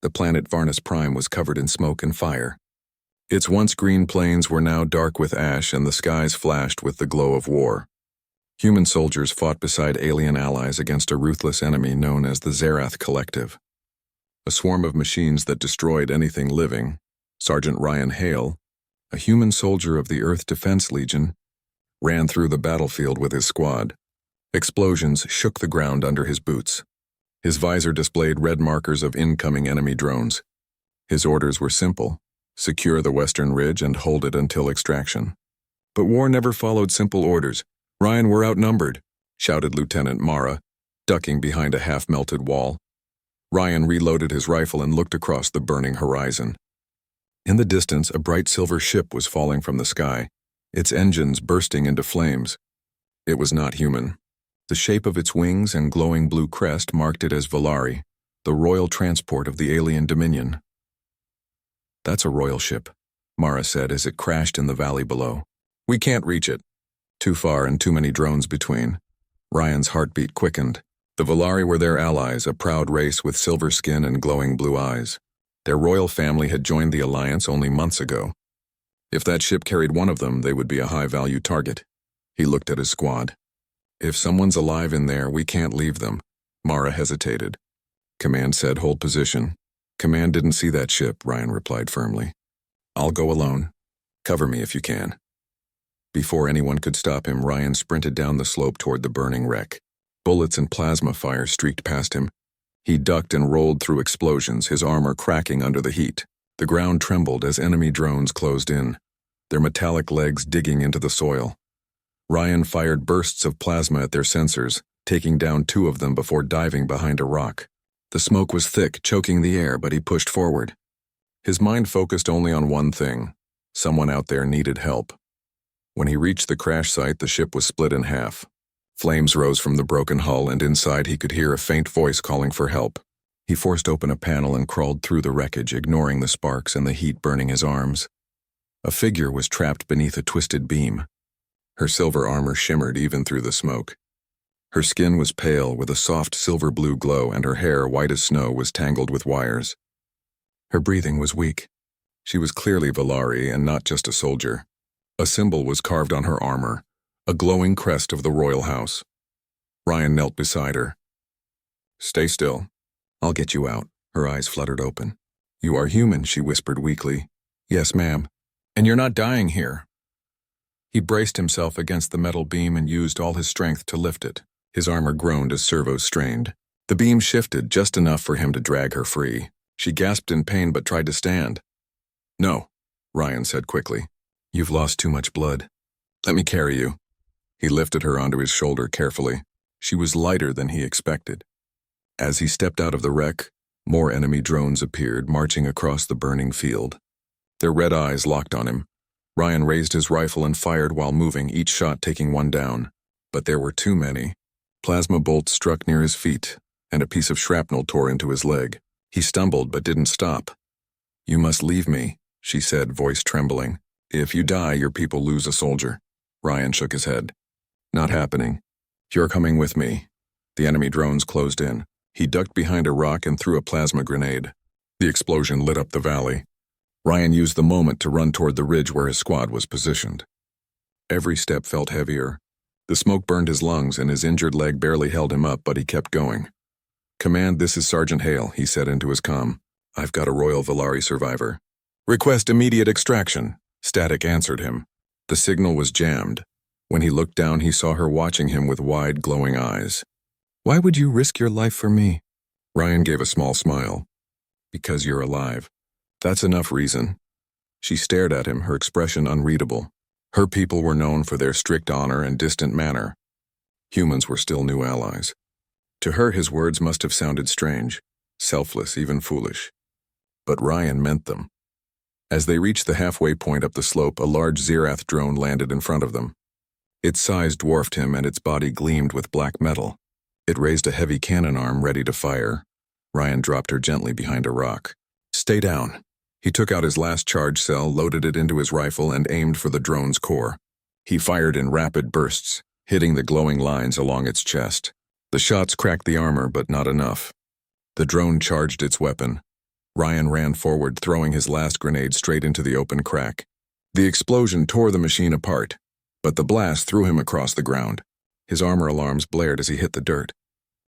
The planet Varnus Prime was covered in smoke and fire. Its once green plains were now dark with ash, and the skies flashed with the glow of war. Human soldiers fought beside alien allies against a ruthless enemy known as the Zerath Collective. A swarm of machines that destroyed anything living. Sergeant Ryan Hale, a human soldier of the Earth Defense Legion, ran through the battlefield with his squad. Explosions shook the ground under his boots. His visor displayed red markers of incoming enemy drones. His orders were simple: secure the western ridge and hold it until extraction. But war never followed simple orders. "Ryan, we're outnumbered," shouted Lieutenant Mara, ducking behind a half-melted wall. Ryan reloaded his rifle and looked across the burning horizon. In the distance, a bright silver ship was falling from the sky, its engines bursting into flames. It was not human. The shape of its wings and glowing blue crest marked it as Valari, the royal transport of the alien Dominion. "That's a royal ship," Mara said as it crashed in the valley below. "We can't reach it. Too far and too many drones between." Ryan's heartbeat quickened. The Valari were their allies, a proud race with silver skin and glowing blue eyes. Their royal family had joined the alliance only months ago. If that ship carried one of them, they would be a high-value target. He looked at his squad. "If someone's alive in there, we can't leave them." Mara hesitated. Command said hold position. "Command didn't see that ship," Ryan replied firmly. "I'll go alone. Cover me if you can." Before anyone could stop him, Ryan sprinted down the slope toward the burning wreck. Bullets and plasma fire streaked past him. He ducked and rolled through explosions, his armor cracking under the heat. The ground trembled as enemy drones closed in, their metallic legs digging into the soil. Ryan fired bursts of plasma at their sensors, taking down 2 of them before diving behind a rock. The smoke was thick, choking the air, but he pushed forward. His mind focused only on one thing: someone out there needed help. When he reached the crash site, the ship was split in half. Flames rose from the broken hull, and inside he could hear a faint voice calling for help. He forced open a panel and crawled through the wreckage, ignoring the sparks and the heat burning his arms. A figure was trapped beneath a twisted beam. Her silver armor shimmered even through the smoke. Her skin was pale with a soft silver-blue glow, and her hair, white as snow, was tangled with wires. Her breathing was weak. She was clearly Valari and not just a soldier. A symbol was carved on her armor, a glowing crest of the royal house. Ryan knelt beside her. "Stay still. I'll get you out." Her eyes fluttered open. "You are human," she whispered weakly. "Yes, ma'am. And you're not dying here." He braced himself against the metal beam and used all his strength to lift it. His armor groaned as servos strained. The beam shifted just enough for him to drag her free. She gasped in pain but tried to stand. "No," Ryan said quickly. "You've lost too much blood. Let me carry you." He lifted her onto his shoulder carefully. She was lighter than he expected. As he stepped out of the wreck, more enemy drones appeared, marching across the burning field. Their red eyes locked on him. Ryan raised his rifle and fired while moving, each shot taking one down. But there were too many. Plasma bolts struck near his feet, and a piece of shrapnel tore into his leg. He stumbled but didn't stop. "You must leave me," she said, voice trembling. "If you die, your people lose a soldier." Ryan shook his head. "Not happening. You're coming with me." The enemy drones closed in. He ducked behind a rock and threw a plasma grenade. The explosion lit up the valley. Ryan used the moment to run toward the ridge where his squad was positioned. Every step felt heavier. The smoke burned his lungs and his injured leg barely held him up, but he kept going. "Command, this is Sergeant Hale," he said into his comm. "I've got a Royal Valari survivor." "Request immediate extraction," Static answered him. The signal was jammed. When he looked down, he saw her watching him with wide, glowing eyes. "Why would you risk your life for me?" Ryan gave a small smile. "Because you're alive. That's enough reason." She stared at him, her expression unreadable. Her people were known for their strict honor and distant manner. Humans were still new allies. To her, his words must have sounded strange, selfless, even foolish. But Ryan meant them. As they reached the halfway point up the slope, a large Zerath drone landed in front of them. Its size dwarfed him, and its body gleamed with black metal. It raised a heavy cannon arm ready to fire. Ryan dropped her gently behind a rock. "Stay down." He took out his last charge cell, loaded it into his rifle, and aimed for the drone's core. He fired in rapid bursts, hitting the glowing lines along its chest. The shots cracked the armor, but not enough. The drone charged its weapon. Ryan ran forward, throwing his last grenade straight into the open crack. The explosion tore the machine apart, but the blast threw him across the ground. His armor alarms blared as he hit the dirt.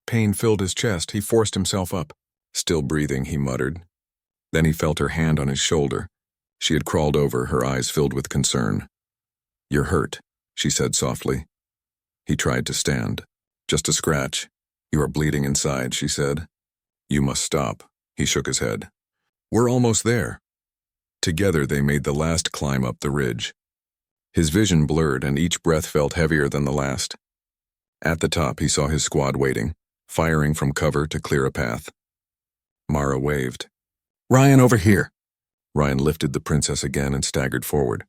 Pain filled his chest. He forced himself up. Still breathing, he muttered. Then he felt her hand on his shoulder. She had crawled over, her eyes filled with concern. "You're hurt," she said softly. He tried to stand. "Just a scratch." "You are bleeding inside," she said. "You must stop." He shook his head. "We're almost there." Together they made the last climb up the ridge. His vision blurred, and each breath felt heavier than the last. At the top he saw his squad waiting, firing from cover to clear a path. Mara waved. "Ryan, over here!" Ryan lifted the princess again and staggered forward.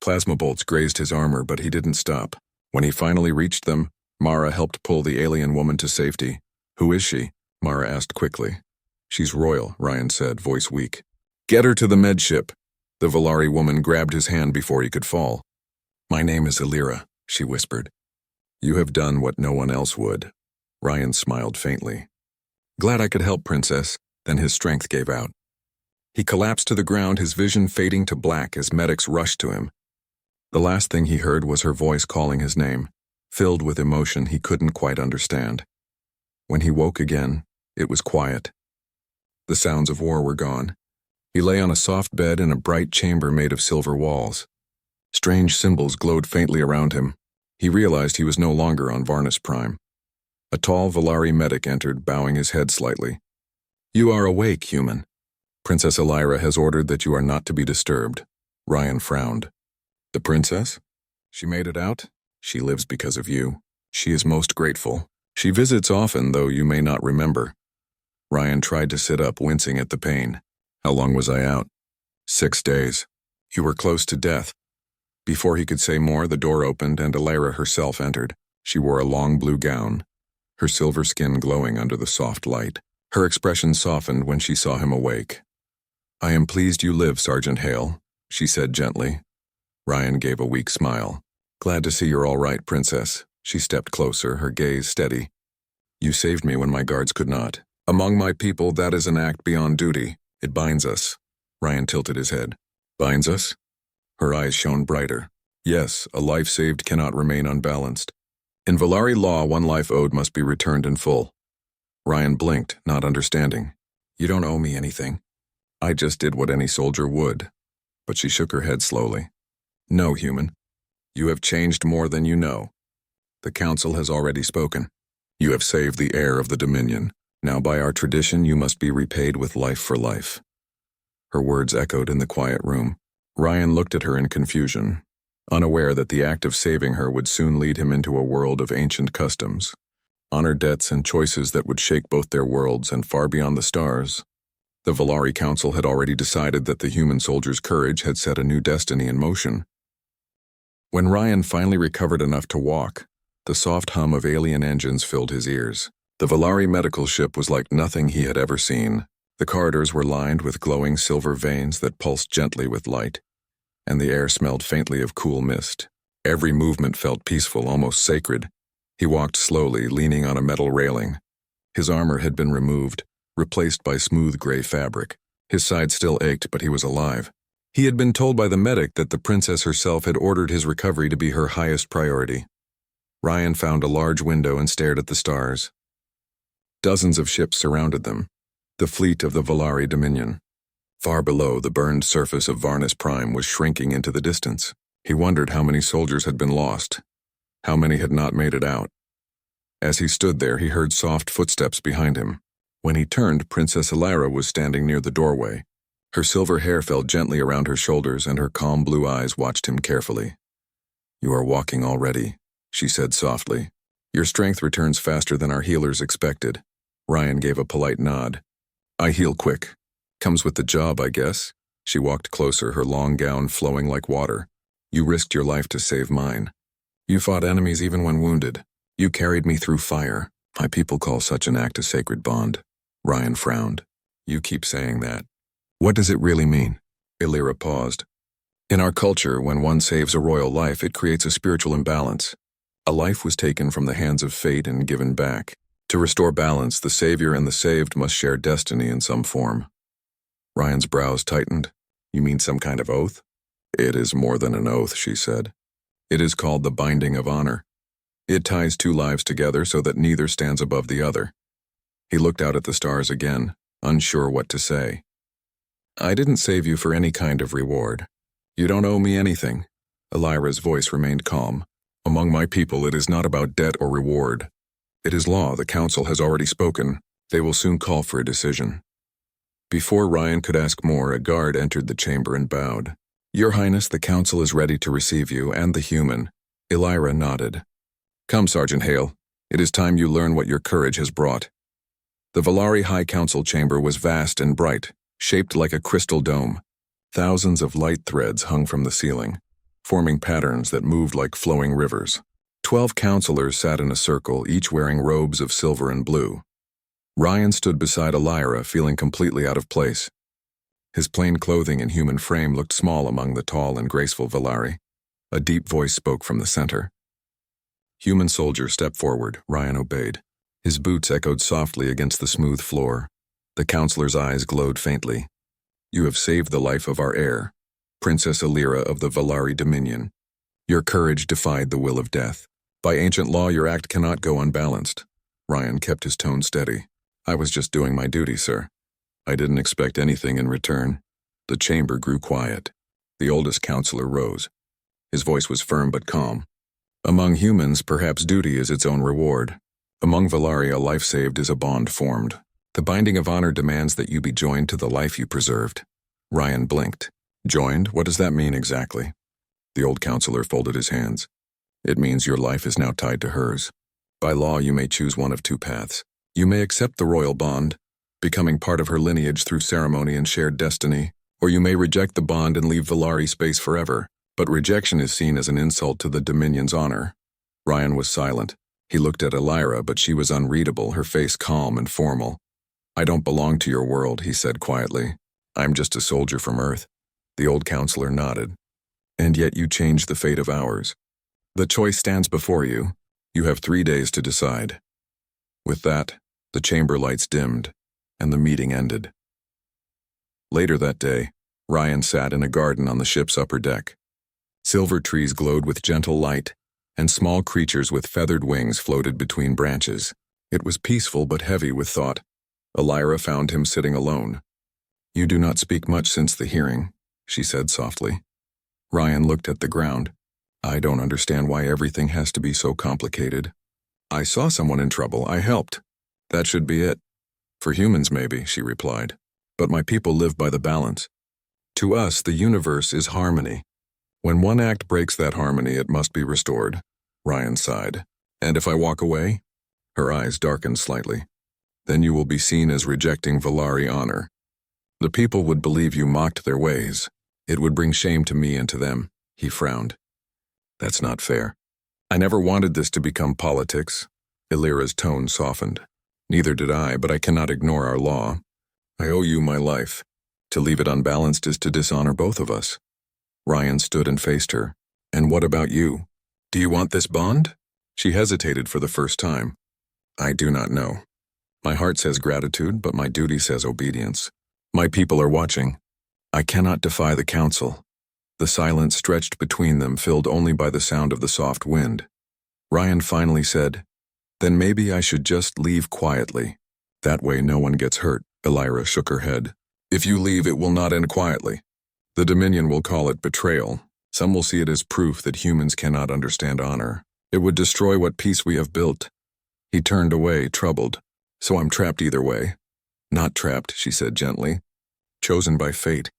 Plasma bolts grazed his armor, but he didn't stop. When he finally reached them, Mara helped pull the alien woman to safety. "Who is she?" Mara asked quickly. "She's royal," Ryan said, voice weak. "Get her to the med ship." The Valari woman grabbed his hand before he could fall. "My name is Illyra," she whispered. "You have done what no one else would." Ryan smiled faintly. "Glad I could help, Princess." Then his strength gave out. He collapsed to the ground, his vision fading to black as medics rushed to him. The last thing he heard was her voice calling his name, filled with emotion he couldn't quite understand. When he woke again, it was quiet. The sounds of war were gone. He lay on a soft bed in a bright chamber made of silver walls. Strange symbols glowed faintly around him. He realized he was no longer on Varnus Prime. A tall Valari medic entered, bowing his head slightly. "You are awake, human. Princess Illyra has ordered that you are not to be disturbed." Ryan frowned. "The princess? She made it out? She lives because of you. She is most grateful. She visits often, though you may not remember." Ryan tried to sit up, wincing at the pain. "How long was I out?" 6 days. "You were close to death." Before he could say more, the door opened and Illyra herself entered. She wore a long blue gown, her silver skin glowing under the soft light. Her expression softened when she saw him awake. "I am pleased you live, Sergeant Hale," she said gently. Ryan gave a weak smile. "Glad to see you're all right, Princess." She stepped closer, her gaze steady. "You saved me when my guards could not. Among my people, that is an act beyond duty. It binds us." Ryan tilted his head. "Binds us?" Her eyes shone brighter. "Yes, a life saved cannot remain unbalanced. In Valari law, one life owed must be returned in full." Ryan blinked, not understanding. "You don't owe me anything. I just did what any soldier would." But she shook her head slowly. "No, human. You have changed more than you know. The council has already spoken. You have saved the heir of the Dominion. Now by our tradition you must be repaid with life for life." Her words echoed in the quiet room. Ryan looked at her in confusion, unaware that the act of saving her would soon lead him into a world of ancient customs, honor debts and choices that would shake both their worlds and far beyond the stars. The Valari Council had already decided that the human soldier's courage had set a new destiny in motion. When Ryan finally recovered enough to walk, the soft hum of alien engines filled his ears. The Valari medical ship was like nothing he had ever seen. The corridors were lined with glowing silver veins that pulsed gently with light, and the air smelled faintly of cool mist. Every movement felt peaceful, almost sacred. He walked slowly, leaning on a metal railing. His armor had been removed, replaced by smooth gray fabric. His side still ached, but he was alive. He had been told by the medic that the princess herself had ordered his recovery to be her highest priority. Ryan found a large window and stared at the stars. Dozens of ships surrounded them, the fleet of the Valari Dominion. Far below, the burned surface of Varnus Prime was shrinking into the distance. He wondered how many soldiers had been lost, how many had not made it out. As he stood there, he heard soft footsteps behind him. When he turned, Princess Illyra was standing near the doorway. Her silver hair fell gently around her shoulders, and her calm blue eyes watched him carefully. "You are walking already," she said softly. "Your strength returns faster than our healers expected." Ryan gave a polite nod. "I heal quick. Comes with the job, I guess." She walked closer, her long gown flowing like water. "You risked your life to save mine. You fought enemies even when wounded. You carried me through fire. My people call such an act a sacred bond." Ryan frowned. "You keep saying that. What does it really mean?" Illyra paused. "In our culture, when one saves a royal life, it creates a spiritual imbalance. A life was taken from the hands of fate and given back. To restore balance, the savior and the saved must share destiny in some form." Ryan's brows tightened. You mean some kind of oath? It is more than an oath, she said. It is called the binding of honor. It ties two lives together so that neither stands above the other. He looked out at the stars again, unsure what to say. I didn't save you for any kind of reward. You don't owe me anything. Elira's voice remained calm. Among my people, it is not about debt or reward. It is law. The council has already spoken. They will soon call for a decision. Before Ryan could ask more, a guard entered the chamber and bowed. Your Highness, the council is ready to receive you and the human. Elira nodded. Come, Sergeant Hale. It is time you learn what your courage has brought. The Valari High Council chamber was vast and bright, shaped like a crystal dome. Thousands of light threads hung from the ceiling, forming patterns that moved like flowing rivers. 12 counselors sat in a circle, each wearing robes of silver and blue. Ryan stood beside Elira, feeling completely out of place. His plain clothing and human frame looked small among the tall and graceful Valari. A deep voice spoke from the center. Human soldier, step forward. Ryan obeyed. His boots echoed softly against the smooth floor. The counselor's eyes glowed faintly. You have saved the life of our heir, Princess Elira of the Valari Dominion. Your courage defied the will of death. By ancient law, your act cannot go unbalanced. Ryan kept his tone steady. I was just doing my duty, sir. I didn't expect anything in return. The chamber grew quiet. The oldest counselor rose. His voice was firm but calm. Among humans, perhaps duty is its own reward. Among Valari, a life saved is a bond formed. The binding of honor demands that you be joined to the life you preserved. Ryan blinked. Joined? What does that mean exactly? The old counselor folded his hands. It means your life is now tied to hers. By law, you may choose one of two paths. You may accept the royal bond, becoming part of her lineage through ceremony and shared destiny, or you may reject the bond and leave Valari space forever. But rejection is seen as an insult to the Dominion's honor. Ryan was silent. He looked at Elira, but she was unreadable, her face calm and formal. I don't belong to your world, he said quietly. I'm just a soldier from Earth. The old counselor nodded. And yet you changed the fate of ours. The choice stands before you. You have 3 days to decide. With that, the chamber lights dimmed, and the meeting ended. Later that day, Ryan sat in a garden on the ship's upper deck. Silver trees glowed with gentle light, and small creatures with feathered wings floated between branches. It was peaceful but heavy with thought. Elira found him sitting alone. You do not speak much since the hearing, she said softly. Ryan looked at the ground. I don't understand why everything has to be so complicated. I saw someone in trouble. I helped. That should be it. For humans, maybe, she replied. But my people live by the balance. To us, the universe is harmony. When one act breaks that harmony, it must be restored. Ryan sighed. And if I walk away? Her eyes darkened slightly. Then you will be seen as rejecting Valari honor. The people would believe you mocked their ways. It would bring shame to me and to them. He frowned. That's not fair. I never wanted this to become politics. Elira's tone softened. Neither did I, but I cannot ignore our law. I owe you my life. To leave it unbalanced is to dishonor both of us. Ryan stood and faced her. And what about you? Do you want this bond? She hesitated for the first time. I do not know. My heart says gratitude, but my duty says obedience. My people are watching. I cannot defy the council. The silence stretched between them, filled only by the sound of the soft wind. Ryan finally said, Then maybe I should just leave quietly. That way no one gets hurt. Elira shook her head. If you leave, it will not end quietly. The Dominion will call it betrayal. Some will see it as proof that humans cannot understand honor. It would destroy what peace we have built. He turned away, troubled. So I'm trapped either way. Not trapped, she said gently. Chosen by fate.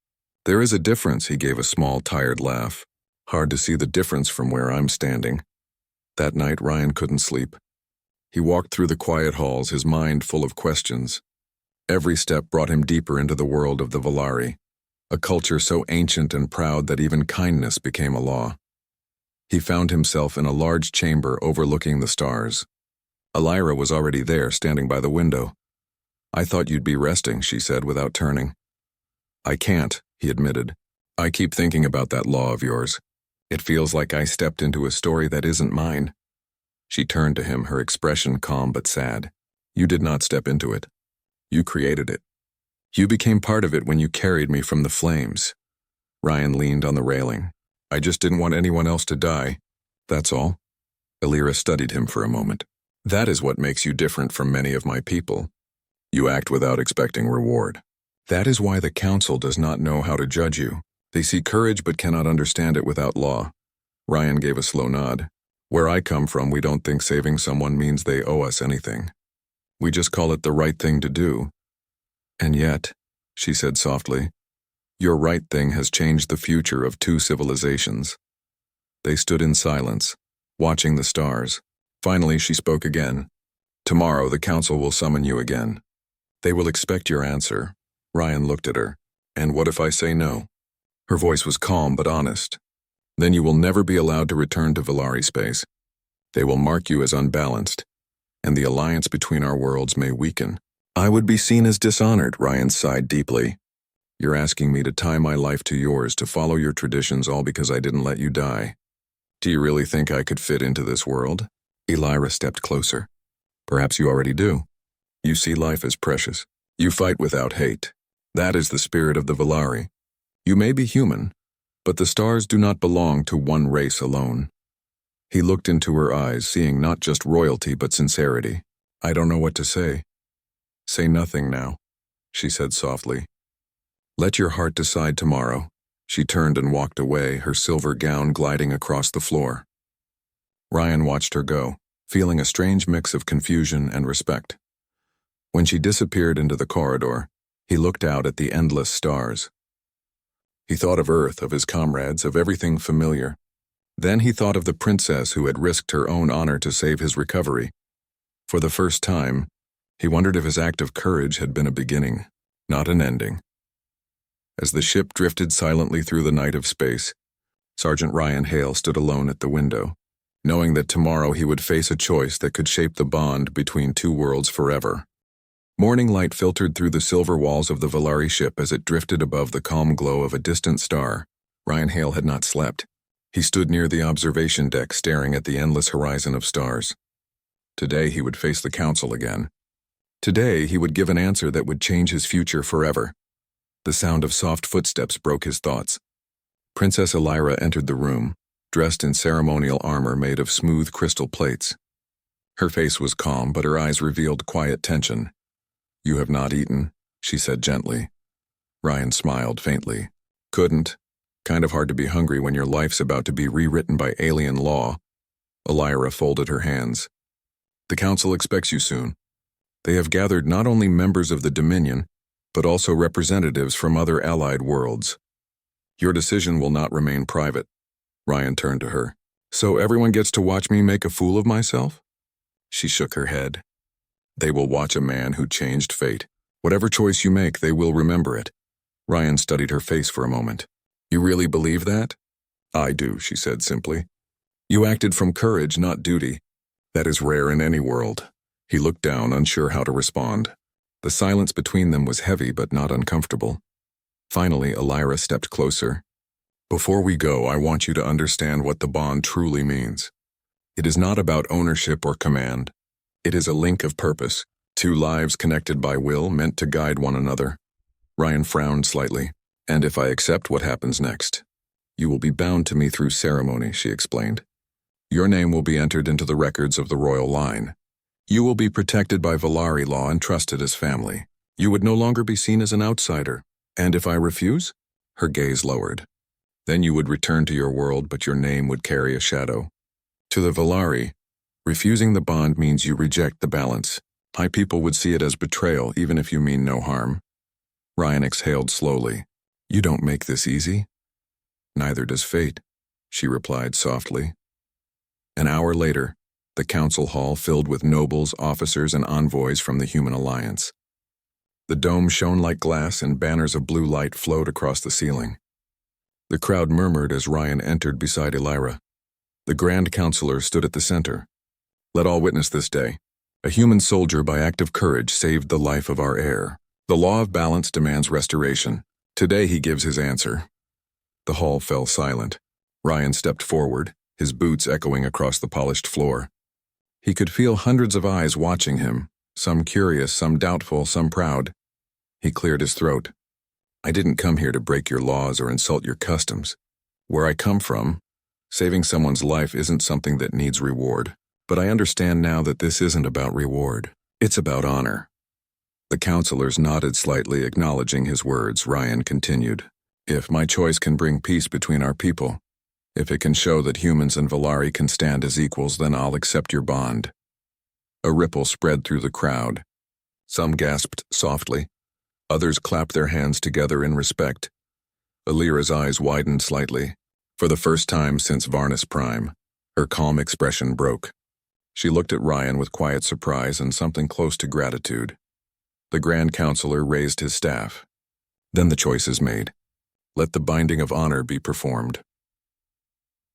There is a difference, he gave a small, tired laugh. Hard to see the difference from where I'm standing. That night, Ryan couldn't sleep. He walked through the quiet halls, his mind full of questions. Every step brought him deeper into the world of the Valari, a culture so ancient and proud that even kindness became a law. He found himself in a large chamber overlooking the stars. Elira was already there, standing by the window. I thought you'd be resting, she said without turning. I can't, he admitted. I keep thinking about that law of yours. It feels like I stepped into a story that isn't mine. She turned to him, her expression calm but sad. You did not step into it. You created it. You became part of it when you carried me from the flames. Ryan leaned on the railing. I just didn't want anyone else to die. That's all. Illyra studied him for a moment. That is what makes you different from many of my people. You act without expecting reward. That is why the council does not know how to judge you. They see courage but cannot understand it without law. Ryan gave a slow nod. Where I come from, we don't think saving someone means they owe us anything. We just call it the right thing to do. And yet, she said softly, your right thing has changed the future of 2 civilizations. They stood in silence, watching the stars. Finally, she spoke again. Tomorrow, the council will summon you again. They will expect your answer. Ryan looked at her. And what if I say no? Her voice was calm but honest. Then you will never be allowed to return to Valari space. They will mark you as unbalanced, and the alliance between our worlds may weaken. I would be seen as dishonored, Ryan sighed deeply. You're asking me to tie my life to yours, to follow your traditions, all because I didn't let you die. Do you really think I could fit into this world? Illyra stepped closer. Perhaps you already do. You see life as precious. You fight without hate. That is the spirit of the Valari. You may be human, but the stars do not belong to one race alone. He looked into her eyes, seeing not just royalty but sincerity. I don't know what to say. Say nothing now, she said softly. Let your heart decide tomorrow. She turned and walked away, her silver gown gliding across the floor. Ryan watched her go, feeling a strange mix of confusion and respect. When she disappeared into the corridor, he looked out at the endless stars. He thought of Earth, of his comrades, of everything familiar. Then he thought of the princess who had risked her own honor to save his recovery. For the first time, he wondered if his act of courage had been a beginning, not an ending. As the ship drifted silently through the night of space, Sergeant Ryan Hale stood alone at the window, knowing that tomorrow he would face a choice that could shape the bond between 2 worlds forever. Morning light filtered through the silver walls of the Valari ship as it drifted above the calm glow of a distant star. Ryan Hale had not slept. He stood near the observation deck, staring at the endless horizon of stars. Today he would face the council again. Today he would give an answer that would change his future forever. The sound of soft footsteps broke his thoughts. Princess Illyra entered the room, dressed in ceremonial armor made of smooth crystal plates. Her face was calm, but her eyes revealed quiet tension. You have not eaten, she said gently. Ryan smiled faintly. Couldn't. Kind of hard to be hungry when your life's about to be rewritten by alien law. Illyra folded her hands. The council expects you soon. They have gathered not only members of the Dominion, but also representatives from other allied worlds. Your decision will not remain private. Ryan turned to her. So everyone gets to watch me make a fool of myself? She shook her head. They will watch a man who changed fate. Whatever choice you make, they will remember it. Ryan studied her face for a moment. You really believe that? I do, she said simply. You acted from courage, not duty. That is rare in any world. He looked down, unsure how to respond. The silence between them was heavy but not uncomfortable. Finally, Illyra stepped closer. Before we go, I want you to understand what the bond truly means. It is not about ownership or command. It is a link of purpose, 2 lives connected by will, meant to guide one another. Ryan frowned slightly. And if I accept, what happens next? You will be bound to me through ceremony, she explained. Your name will be entered into the records of the royal line. You will be protected by Valari law and trusted as family. You would no longer be seen as an outsider. And if I refuse? Her gaze lowered. Then you would return to your world, but your name would carry a shadow. To the Valari, refusing the bond means you reject the balance. My people would see it as betrayal, even if you mean no harm. Ryan exhaled slowly. You don't make this easy. Neither does fate, she replied softly. An hour later, the council hall filled with nobles, officers, and envoys from the Human Alliance. The dome shone like glass and banners of blue light flowed across the ceiling. The crowd murmured as Ryan entered beside Illyra. The Grand Counselor stood at the center. Let all witness this day. A human soldier by act of courage saved the life of our heir. The law of balance demands restoration. Today he gives his answer. The hall fell silent. Ryan stepped forward, his boots echoing across the polished floor. He could feel hundreds of eyes watching him, some curious, some doubtful, some proud. He cleared his throat. I didn't come here to break your laws or insult your customs. Where I come from, saving someone's life isn't something that needs reward. But I understand now that this isn't about reward. It's about honor. The counselors nodded slightly, acknowledging his words. Ryan continued. If my choice can bring peace between our people, if it can show that humans and Valari can stand as equals, then I'll accept your bond. A ripple spread through the crowd. Some gasped softly. Others clapped their hands together in respect. Alira's eyes widened slightly. For the first time since Varnus Prime, her calm expression broke. She looked at Ryan with quiet surprise and something close to gratitude. The Grand Counselor raised his staff. Then the choice is made. Let the binding of honor be performed.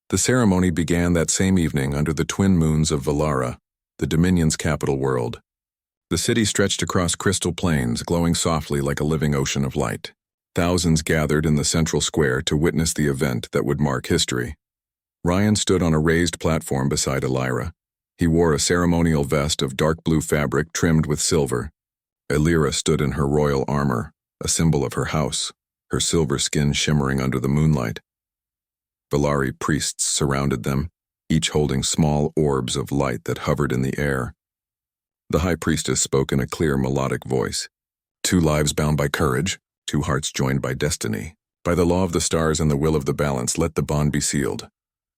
The ceremony began that same evening under the twin moons of Valara, the Dominion's capital world. The city stretched across crystal plains, glowing softly like a living ocean of light. Thousands gathered in the central square to witness the event that would mark history. Ryan stood on a raised platform beside Alira. He wore a ceremonial vest of dark blue fabric trimmed with silver. Alira stood in her royal armor, a symbol of her house, her silver skin shimmering under the moonlight. Valari priests surrounded them, each holding small orbs of light that hovered in the air. The High Priestess spoke in a clear, melodic voice. 2 lives bound by courage, 2 hearts joined by destiny. By the law of the stars and the will of the balance, let the bond be sealed.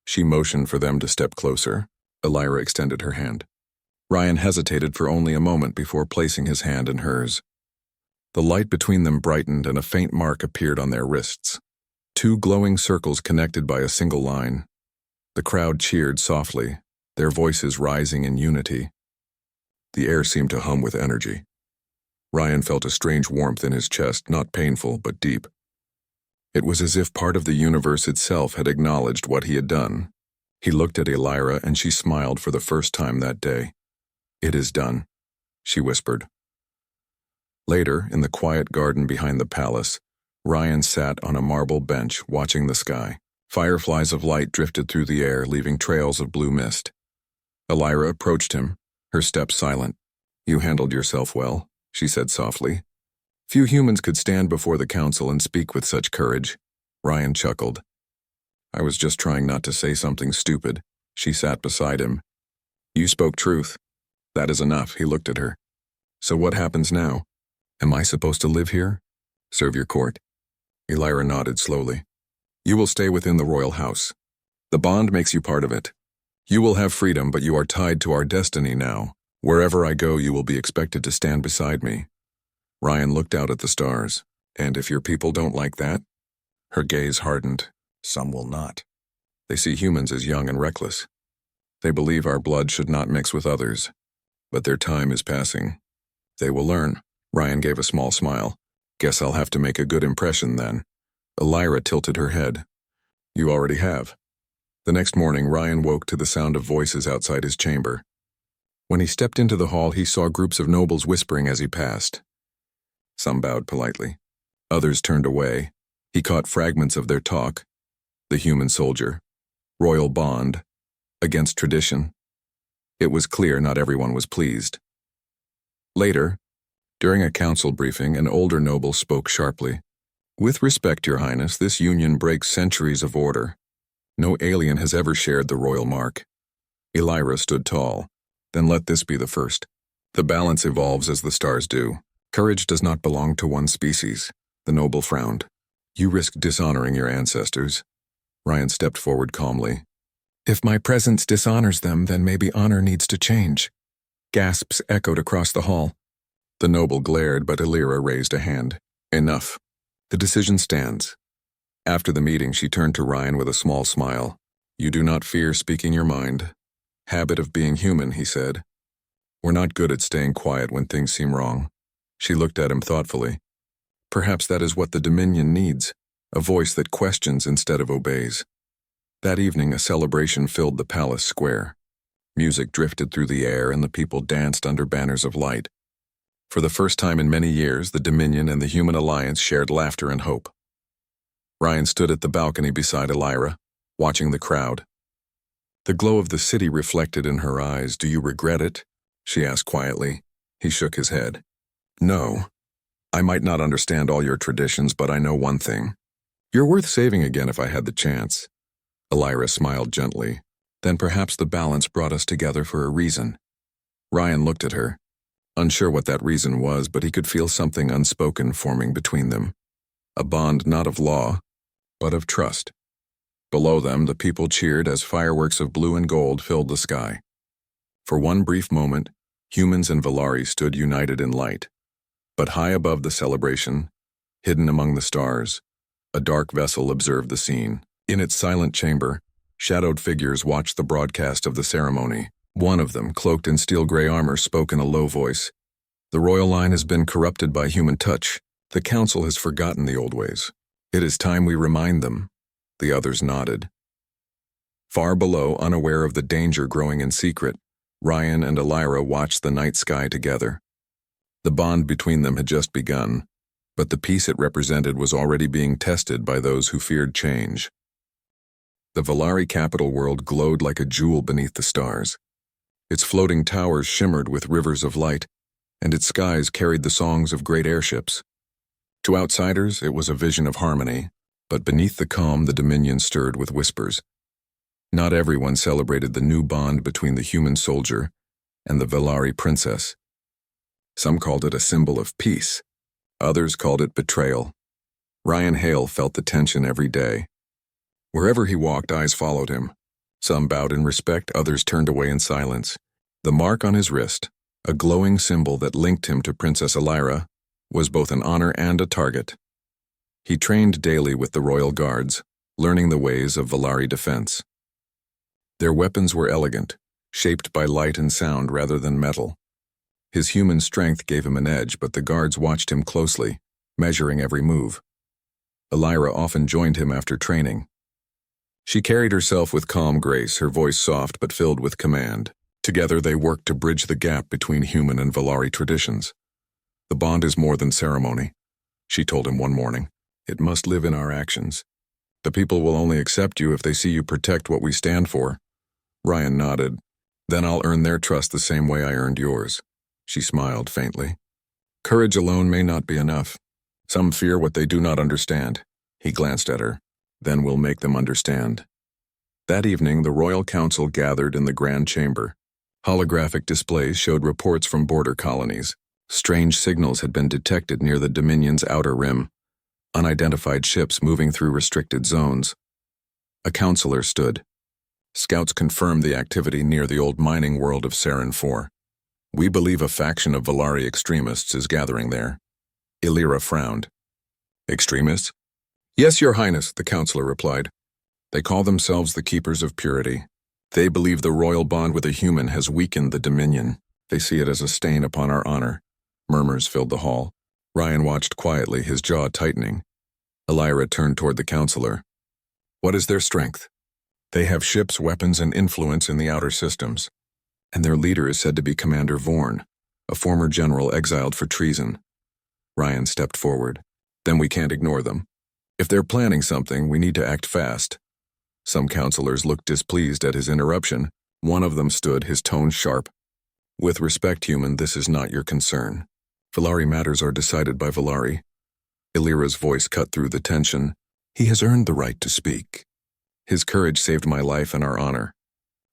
She motioned for them to step closer. Alira extended her hand. Ryan hesitated for only a moment before placing his hand in hers. The light between them brightened and a faint mark appeared on their wrists. 2 glowing circles connected by a single line. The crowd cheered softly, their voices rising in unity. The air seemed to hum with energy. Ryan felt a strange warmth in his chest, not painful, but deep. It was as if part of the universe itself had acknowledged what he had done. He looked at Alira and she smiled for the first time that day. It is done, she whispered. Later, in the quiet garden behind the palace, Ryan sat on a marble bench watching the sky. Fireflies of light drifted through the air, leaving trails of blue mist. Alira approached him, her step silent. You handled yourself well, she said softly. Few humans could stand before the council and speak with such courage. Ryan chuckled. I was just trying not to say something stupid. She sat beside him. You spoke truth. That is enough, he looked at her. So what happens now? Am I supposed to live here? Serve your court? Alira nodded slowly. You will stay within the royal house. The bond makes you part of it. You will have freedom, but you are tied to our destiny now. Wherever I go, you will be expected to stand beside me. Ryan looked out at the stars. And if your people don't like that? Her gaze hardened. Some will not. They see humans as young and reckless. They believe our blood should not mix with others. But their time is passing. They will learn. Ryan gave a small smile. Guess I'll have to make a good impression then. Alira tilted her head. You already have. The next morning, Ryan woke to the sound of voices outside his chamber. When he stepped into the hall, he saw groups of nobles whispering as he passed. Some bowed politely. Others turned away. He caught fragments of their talk. The human soldier. Royal bond. Against tradition. It was clear not everyone was pleased. Later, during a council briefing, an older noble spoke sharply. With respect, Your Highness, this union breaks centuries of order. No alien has ever shared the royal mark. Alira stood tall. Then let this be the first. The balance evolves as the stars do. Courage does not belong to one species. The noble frowned. You risk dishonoring your ancestors. Ryan stepped forward calmly. If my presence dishonors them, then maybe honor needs to change. Gasps echoed across the hall. The noble glared, but Alira raised a hand. Enough. The decision stands. After the meeting, she turned to Ryan with a small smile. You do not fear speaking your mind. Habit of being human, he said. We're not good at staying quiet when things seem wrong. She looked at him thoughtfully. Perhaps that is what the Dominion needs, a voice that questions instead of obeys. That evening, a celebration filled the palace square. Music drifted through the air and the people danced under banners of light. For the first time in many years, the Dominion and the Human Alliance shared laughter and hope. Ryan stood at the balcony beside Alira, watching the crowd. The glow of the city reflected in her eyes. Do you regret it? She asked quietly. He shook his head. No. I might not understand all your traditions, but I know one thing. You're worth saving again if I had the chance." Elira smiled gently. "Then perhaps the balance brought us together for a reason." Ryan looked at her, unsure what that reason was, but he could feel something unspoken forming between them. A bond not of law, but of trust. Below them, the people cheered as fireworks of blue and gold filled the sky. For one brief moment, humans and Valari stood united in light. But high above the celebration, hidden among the stars, a dark vessel observed the scene. In its silent chamber, shadowed figures watched the broadcast of the ceremony. One of them, cloaked in steel-gray armor, spoke in a low voice. "The royal line has been corrupted by human touch. The council has forgotten the old ways. It is time we remind them." The others nodded. Far below, unaware of the danger growing in secret, Ryan and Elira watched the night sky together. The bond between them had just begun, but the peace it represented was already being tested by those who feared change. The Valari capital world glowed like a jewel beneath the stars. Its floating towers shimmered with rivers of light, and its skies carried the songs of great airships. To outsiders, it was a vision of harmony, but beneath the calm the Dominion stirred with whispers. Not everyone celebrated the new bond between the human soldier and the Valari princess. Some called it a symbol of peace. Others called it betrayal. Ryan Hale felt the tension every day. Wherever he walked, eyes followed him. Some bowed in respect, others turned away in silence. The mark on his wrist, a glowing symbol that linked him to Princess Elira, was both an honor and a target. He trained daily with the royal guards, learning the ways of Valari defense. Their weapons were elegant, shaped by light and sound rather than metal. His human strength gave him an edge, but the guards watched him closely, measuring every move. Elira often joined him after training. She carried herself with calm grace, her voice soft but filled with command. Together they worked to bridge the gap between human and Valari traditions. "The bond is more than ceremony," she told him one morning. "It must live in our actions. The people will only accept you if they see you protect what we stand for." Ryan nodded. "Then I'll earn their trust the same way I earned yours." She smiled faintly. "Courage alone may not be enough. Some fear what they do not understand." He glanced at her. "Then we'll make them understand." That evening, the Royal Council gathered in the Grand Chamber. Holographic displays showed reports from border colonies. Strange signals had been detected near the Dominion's outer rim, unidentified ships moving through restricted zones. A counselor stood. Scouts confirmed the activity near the old mining world of Saren 4. "We believe a faction of Valari extremists is gathering there." Elira frowned. "Extremists?" "Yes, Your Highness," the counselor replied. "They call themselves the Keepers of Purity. They believe the royal bond with a human has weakened the Dominion. They see it as a stain upon our honor." Murmurs filled the hall. Ryan watched quietly, his jaw tightening. Elira turned toward the counselor. "What is their strength?" "They have ships, weapons, and influence in the outer systems. And their leader is said to be Commander Vorn, a former general exiled for treason." Ryan stepped forward. "Then we can't ignore them. If they're planning something, we need to act fast." Some counselors looked displeased at his interruption. One of them stood, his tone sharp. "With respect, human, this is not your concern. Valari matters are decided by Valari." Elira's voice cut through the tension. "He has earned the right to speak. His courage saved my life and our honor.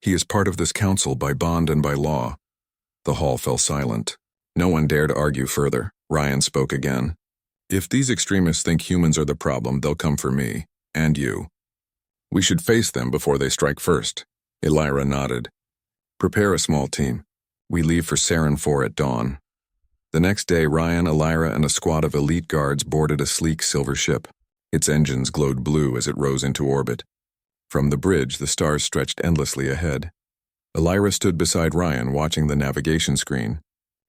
He is part of this council by bond and by law." The hall fell silent. No one dared argue further. Ryan spoke again. "If these extremists think humans are the problem, they'll come for me, and you. We should face them before they strike first." Elira nodded. "Prepare a small team. We leave for Saren 4 at dawn." The next day, Ryan, Elira, and a squad of elite guards boarded a sleek silver ship. Its engines glowed blue as it rose into orbit. From the bridge, the stars stretched endlessly ahead. Elira stood beside Ryan, watching the navigation screen.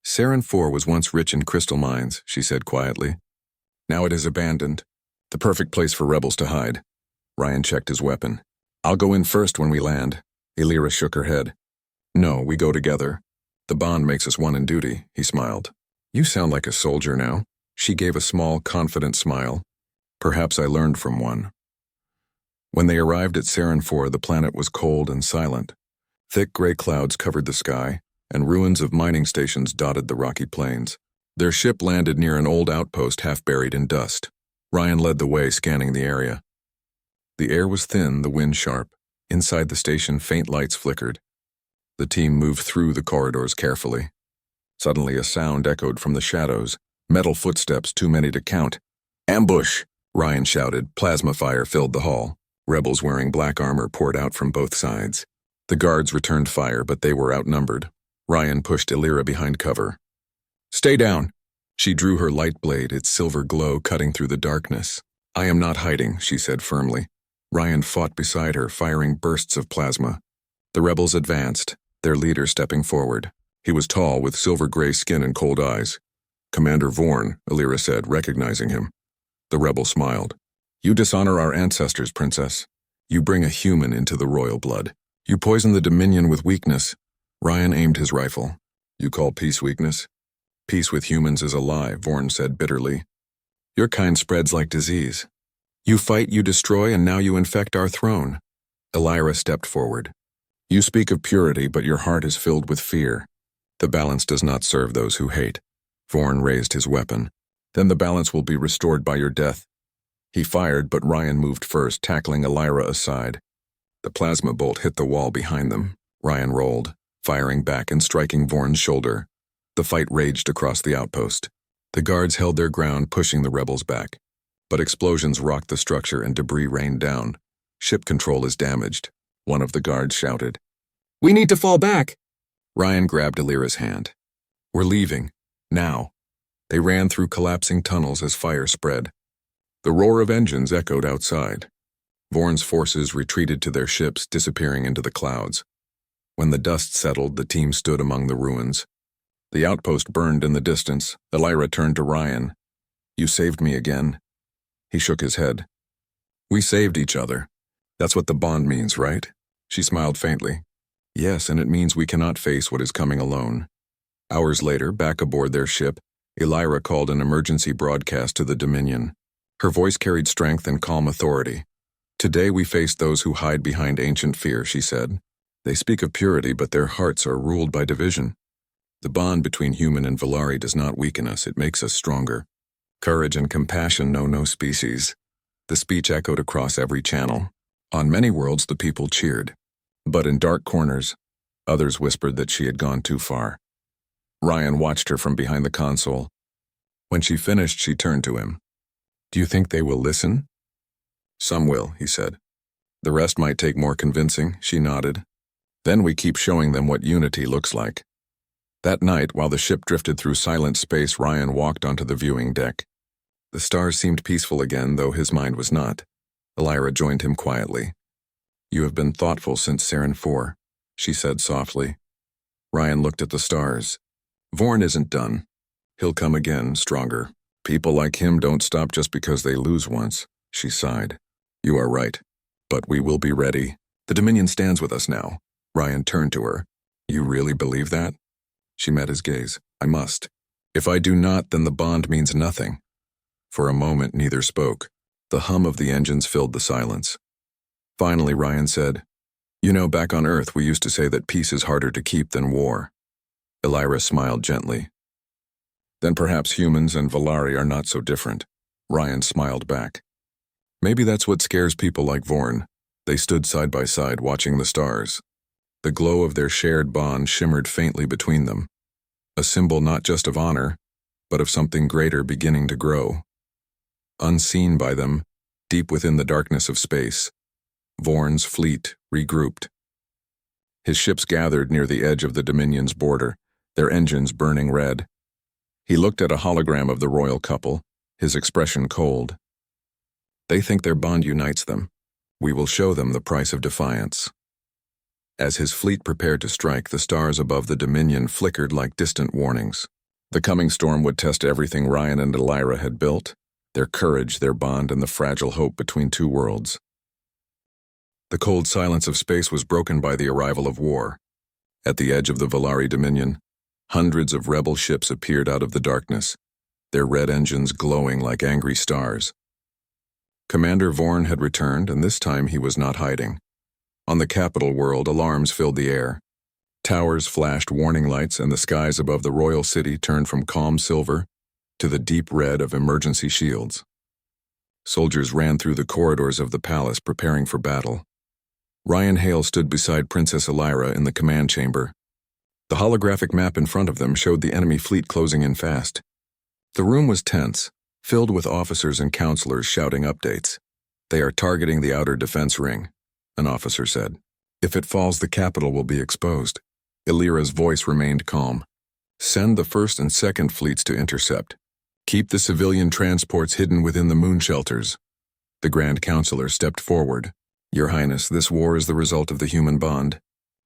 "Saren 4 was once rich in crystal mines," she said quietly. "Now it is abandoned. The perfect place for rebels to hide." Ryan checked his weapon. "I'll go in first when we land." Elira shook her head. "No, we go together. The bond makes us one in duty," he smiled. "You sound like a soldier now." She gave a small, confident smile. "Perhaps I learned from one." When they arrived at Saren 4, the planet was cold and silent. Thick gray clouds covered the sky, and ruins of mining stations dotted the rocky plains. Their ship landed near an old outpost half buried in dust. Ryan led the way, scanning the area. The air was thin, the wind sharp. Inside the station, faint lights flickered. The team moved through the corridors carefully. Suddenly, a sound echoed from the shadows. Metal footsteps, too many to count. "Ambush!" Ryan shouted. Plasma fire filled the hall. Rebels wearing black armor poured out from both sides. The guards returned fire, but they were outnumbered. Ryan pushed Illyra behind cover. "Stay down!" She drew her light blade, its silver glow cutting through the darkness. "I am not hiding," she said firmly. Ryan fought beside her, firing bursts of plasma. The rebels advanced, their leader stepping forward. He was tall, with silver-gray skin and cold eyes. "Commander Vorn," Illyra said, recognizing him. The rebel smiled. "You dishonor our ancestors, Princess. You bring a human into the royal blood. You poison the Dominion with weakness." Ryan aimed his rifle. "You call peace weakness?" "Peace with humans is a lie," Vorn said bitterly. "Your kind spreads like disease. You fight, you destroy, and now you infect our throne." Illyra stepped forward. "You speak of purity, but your heart is filled with fear. The balance does not serve those who hate." Vorn raised his weapon. "Then the balance will be restored by your death." He fired, but Ryan moved first, tackling Illyra aside. The plasma bolt hit the wall behind them. Ryan rolled, firing back and striking Vorn's shoulder. The fight raged across the outpost. The guards held their ground, pushing the rebels back. But explosions rocked the structure and debris rained down. "Ship control is damaged," one of the guards shouted. "We need to fall back!" Ryan grabbed Illyra's hand. "We're leaving. Now." They ran through collapsing tunnels as fire spread. The roar of engines echoed outside. Vorn's forces retreated to their ships, disappearing into the clouds. When the dust settled, the team stood among the ruins. The outpost burned in the distance. Illyra turned to Ryan. "You saved me again." He shook his head. "We saved each other. That's what the bond means, right?" She smiled faintly. "Yes, and it means we cannot face what is coming alone." Hours later, back aboard their ship, Illyra called an emergency broadcast to the Dominion. Her voice carried strength and calm authority. "Today we face those who hide behind ancient fear," she said. "They speak of purity, but their hearts are ruled by division. The bond between human and Valari does not weaken us, it makes us stronger. Courage and compassion know no species." The speech echoed across every channel. On many worlds the people cheered. But in dark corners, others whispered that she had gone too far. Ryan watched her from behind the console. When she finished, she turned to him. "Do you think they will listen?" "Some will," he said. "The rest might take more convincing," she nodded. "Then we keep showing them what unity looks like." That night, while the ship drifted through silent space, Ryan walked onto the viewing deck. The stars seemed peaceful again, though his mind was not. Illyra joined him quietly. "You have been thoughtful since Saren 4, she said softly. Ryan looked at the stars. "Vorn isn't done. He'll come again, stronger. People like him don't stop just because they lose once," she sighed. "You are right. But we will be ready. The Dominion stands with us now." Ryan turned to her. "You really believe that?" She met his gaze. "I must. If I do not, then the bond means nothing." For a moment, neither spoke. The hum of the engines filled the silence. Finally, Ryan said, "You know, back on Earth, we used to say that peace is harder to keep than war." Illyra smiled gently. "Then perhaps humans and Valari are not so different." Ryan smiled back. "Maybe that's what scares people like Vorn." They stood side by side, watching the stars. The glow of their shared bond shimmered faintly between them, a symbol not just of honor, but of something greater beginning to grow. Unseen by them, deep within the darkness of space, Vorn's fleet regrouped. His ships gathered near the edge of the Dominion's border, their engines burning red. He looked at a hologram of the royal couple, his expression cold. "They think their bond unites them. We will show them the price of defiance." As his fleet prepared to strike, the stars above the Dominion flickered like distant warnings. The coming storm would test everything Ryan and Illyra had built, their courage, their bond, and the fragile hope between two worlds. The cold silence of space was broken by the arrival of war. At the edge of the Valari Dominion, hundreds of rebel ships appeared out of the darkness, their red engines glowing like angry stars. Commander Vorn had returned, and this time he was not hiding. On the capital world, alarms filled the air. Towers flashed warning lights and the skies above the royal city turned from calm silver to the deep red of emergency shields. Soldiers ran through the corridors of the palace preparing for battle. Ryan Hale stood beside Princess Elira in the command chamber. The holographic map in front of them showed the enemy fleet closing in fast. The room was tense, filled with officers and counselors shouting updates. "They are targeting the outer defense ring," an officer said. "If it falls, the capital will be exposed." Elira's voice remained calm. "Send the first and second fleets to intercept. Keep the civilian transports hidden within the moon shelters." The Grand Counselor stepped forward. "Your Highness, this war is the result of the human bond.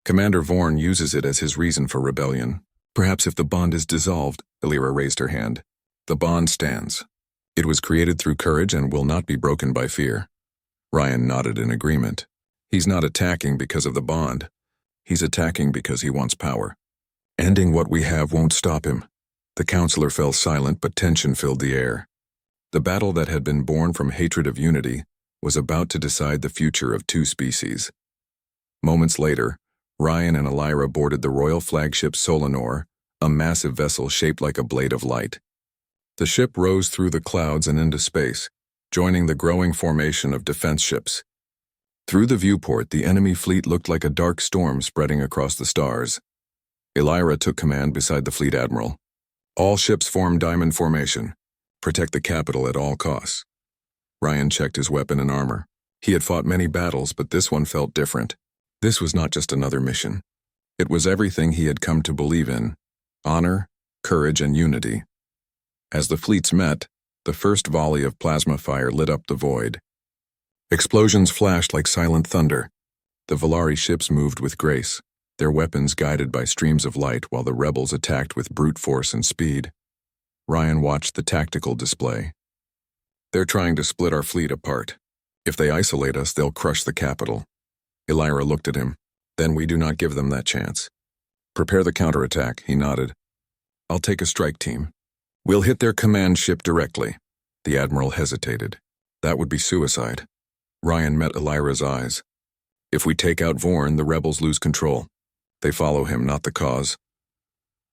Commander Vorn uses it as his reason for rebellion. Perhaps if the bond is dissolved," Elira raised her hand. "The bond stands. It was created through courage and will not be broken by fear." Ryan nodded in agreement. "He's not attacking because of the bond. He's attacking because he wants power. Ending what we have won't stop him." The counselor fell silent, but tension filled the air. The battle that had been born from hatred of unity was about to decide the future of two species. Moments later, Ryan and Elira boarded the royal flagship Solanor, a massive vessel shaped like a blade of light. The ship rose through the clouds and into space, joining the growing formation of defense ships. Through the viewport, the enemy fleet looked like a dark storm spreading across the stars. Elira took command beside the fleet admiral. "All ships form diamond formation. Protect the capital at all costs." Ryan checked his weapon and armor. He had fought many battles, but this one felt different. This was not just another mission. It was everything he had come to believe in: honor, courage, and unity. As the fleets met, the first volley of plasma fire lit up the void. Explosions flashed like silent thunder. The Volari ships moved with grace, their weapons guided by streams of light while the rebels attacked with brute force and speed. Ryan watched the tactical display. "They're trying to split our fleet apart. If they isolate us, they'll crush the capital." Elira looked at him. "Then we do not give them that chance. Prepare the counterattack," he nodded. "I'll take a strike team. We'll hit their command ship directly." The admiral hesitated. "That would be suicide." Ryan met Elira's eyes. "If we take out Vorn, the rebels lose control. They follow him, not the cause."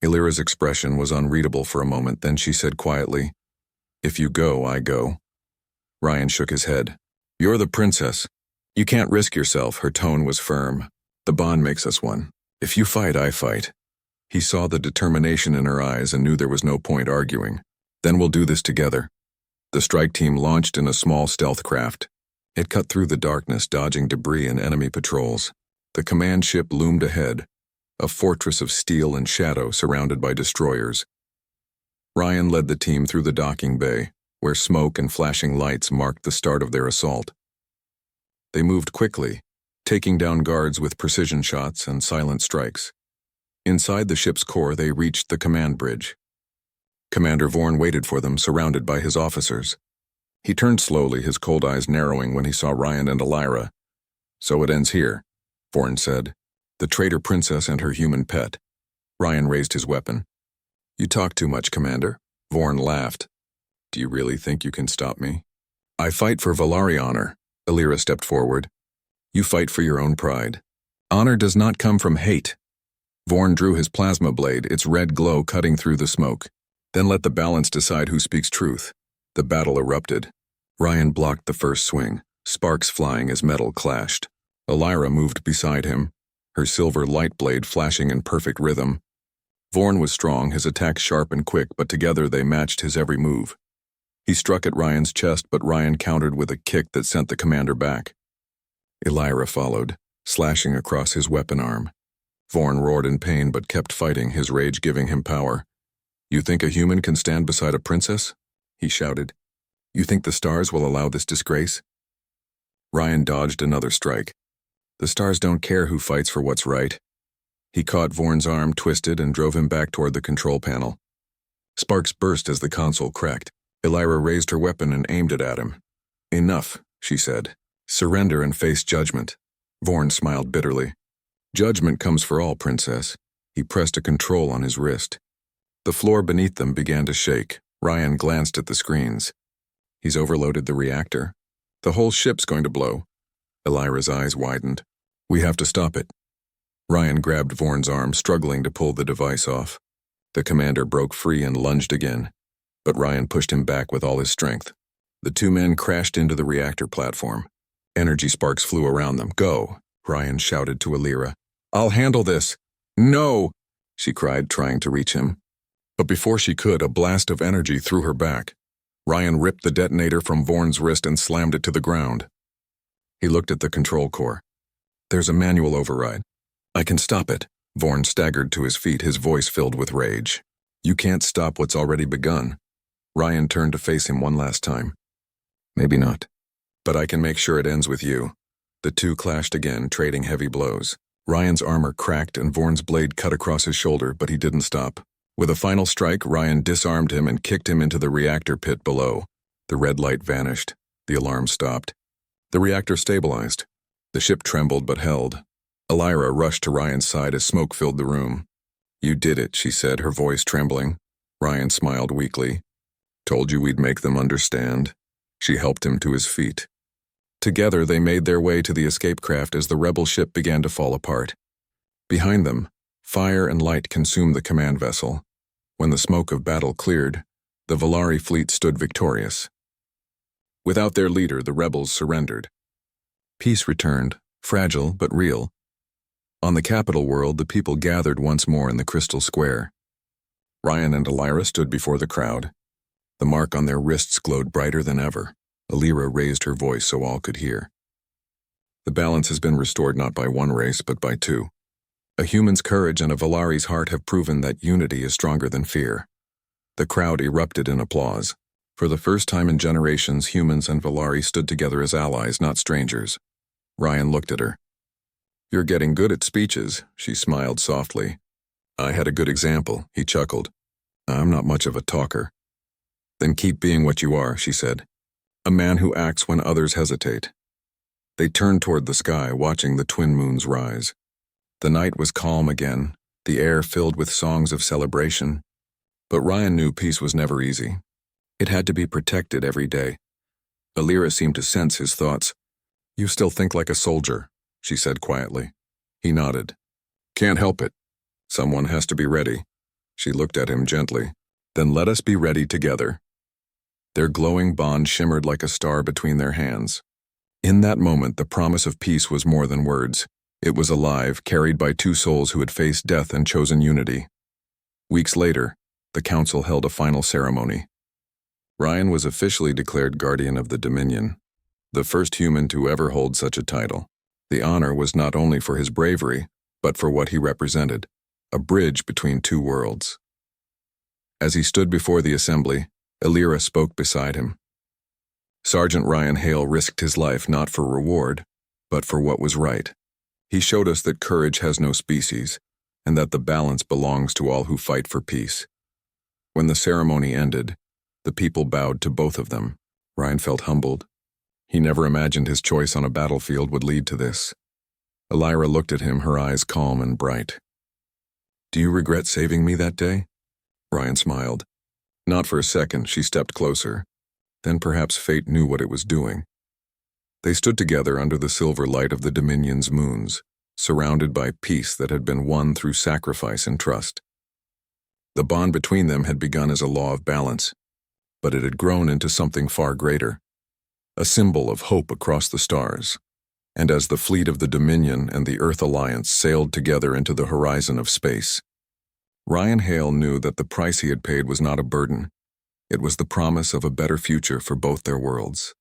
Elira's expression was unreadable for a moment, then she said quietly, "If you go, I go." Ryan shook his head. "You're the princess. You can't risk yourself." Her tone was firm. "The bond makes us one. If you fight, I fight." He saw the determination in her eyes and knew there was no point arguing. "Then we'll do this together." The strike team launched in a small stealth craft. It cut through the darkness, dodging debris and enemy patrols. The command ship loomed ahead, a fortress of steel and shadow surrounded by destroyers. Ryan led the team through the docking bay, where smoke and flashing lights marked the start of their assault. They moved quickly, taking down guards with precision shots and silent strikes. Inside the ship's core, they reached the command bridge. Commander Vorn waited for them, surrounded by his officers. He turned slowly, his cold eyes narrowing when he saw Ryan and Elira. "So it ends here," Vorn said. "The traitor princess and her human pet." Ryan raised his weapon. "You talk too much, Commander." Vorn laughed. "Do you really think you can stop me?" "I fight for Volari honor." Elira stepped forward. "You fight for your own pride. Honor does not come from hate." Vorn drew his plasma blade, its red glow cutting through the smoke. "Then let the balance decide who speaks truth." The battle erupted. Ryan blocked the first swing, sparks flying as metal clashed. Elira moved beside him, her silver light blade flashing in perfect rhythm. Vorn was strong, his attacks sharp and quick, but together they matched his every move. He struck at Ryan's chest, but Ryan countered with a kick that sent the commander back. Elira followed, slashing across his weapon arm. Vorn roared in pain but kept fighting, his rage giving him power. "You think a human can stand beside a princess?" he shouted. "You think the stars will allow this disgrace?" Ryan dodged another strike. "The stars don't care who fights for what's right." He caught Vorn's arm, twisted, and drove him back toward the control panel. Sparks burst as the console cracked. Elira raised her weapon and aimed it at him. "Enough," she said. "Surrender and face judgment." Vorn smiled bitterly. "Judgment comes for all, princess." He pressed a control on his wrist. The floor beneath them began to shake. Ryan glanced at the screens. "He's overloaded the reactor. The whole ship's going to blow." Elira's eyes widened. "We have to stop it." Ryan grabbed Vorn's arm, struggling to pull the device off. The commander broke free and lunged again, but Ryan pushed him back with all his strength. The two men crashed into the reactor platform. Energy sparks flew around them. "Go," Ryan shouted to Alira. "I'll handle this." "No," she cried, trying to reach him. But before she could, a blast of energy threw her back. Ryan ripped the detonator from Vorn's wrist and slammed it to the ground. He looked at the control core. "There's a manual override. I can stop it." Vorn staggered to his feet, his voice filled with rage. "You can't stop what's already begun." Ryan turned to face him one last time. "Maybe not. But I can make sure it ends with you." The two clashed again, trading heavy blows. Ryan's armor cracked and Vorn's blade cut across his shoulder, but he didn't stop. With a final strike, Ryan disarmed him and kicked him into the reactor pit below. The red light vanished. The alarm stopped. The reactor stabilized. The ship trembled but held. Alira rushed to Ryan's side as smoke filled the room. "You did it," she said, her voice trembling. Ryan smiled weakly. "Told you we'd make them understand." She helped him to his feet. Together they made their way to the escape craft as the rebel ship began to fall apart. Behind them, fire and light consumed the command vessel. When the smoke of battle cleared, the Valari fleet stood victorious. Without their leader, the rebels surrendered. Peace returned, fragile but real. On the capital world, the people gathered once more in the Crystal Square. Ryan and Alira stood before the crowd. The mark on their wrists glowed brighter than ever. Alira raised her voice so all could hear. "The balance has been restored not by one race, but by two. A human's courage and a Valari's heart have proven that unity is stronger than fear." The crowd erupted in applause. For the first time in generations, humans and Valari stood together as allies, not strangers. Ryan looked at her. "You're getting good at speeches," she smiled softly. "I had a good example," he chuckled. "I'm not much of a talker." "Then keep being what you are," she said. "A man who acts when others hesitate." They turned toward the sky, watching the twin moons rise. The night was calm again, the air filled with songs of celebration. But Ryan knew peace was never easy. It had to be protected every day. Alira seemed to sense his thoughts. "You still think like a soldier," she said quietly. He nodded. "Can't help it. Someone has to be ready." She looked at him gently. "Then let us be ready together." Their glowing bond shimmered like a star between their hands. In that moment, the promise of peace was more than words. It was alive, carried by two souls who had faced death and chosen unity. Weeks later, the council held a final ceremony. Ryan was officially declared Guardian of the Dominion, the first human to ever hold such a title. The honor was not only for his bravery, but for what he represented, a bridge between two worlds. As he stood before the assembly, Alira spoke beside him. Sergeant Ryan Hale risked his life not for reward, but for what was right. He showed us that courage has no species, and that the balance belongs to all who fight for peace. When the ceremony ended, the people bowed to both of them. Ryan felt humbled. He never imagined his choice on a battlefield would lead to this. Alira looked at him, her eyes calm and bright. "Do you regret saving me that day?" Ryan smiled. Not for a second. She stepped closer. Then perhaps fate knew what it was doing. They stood together under the silver light of the Dominion's moons, surrounded by peace that had been won through sacrifice and trust. The bond between them had begun as a law of balance, but it had grown into something far greater, a symbol of hope across the stars. And as the fleet of the Dominion and the Earth Alliance sailed together into the horizon of space, Ryan Hale knew that the price he had paid was not a burden. It was the promise of a better future for both their worlds.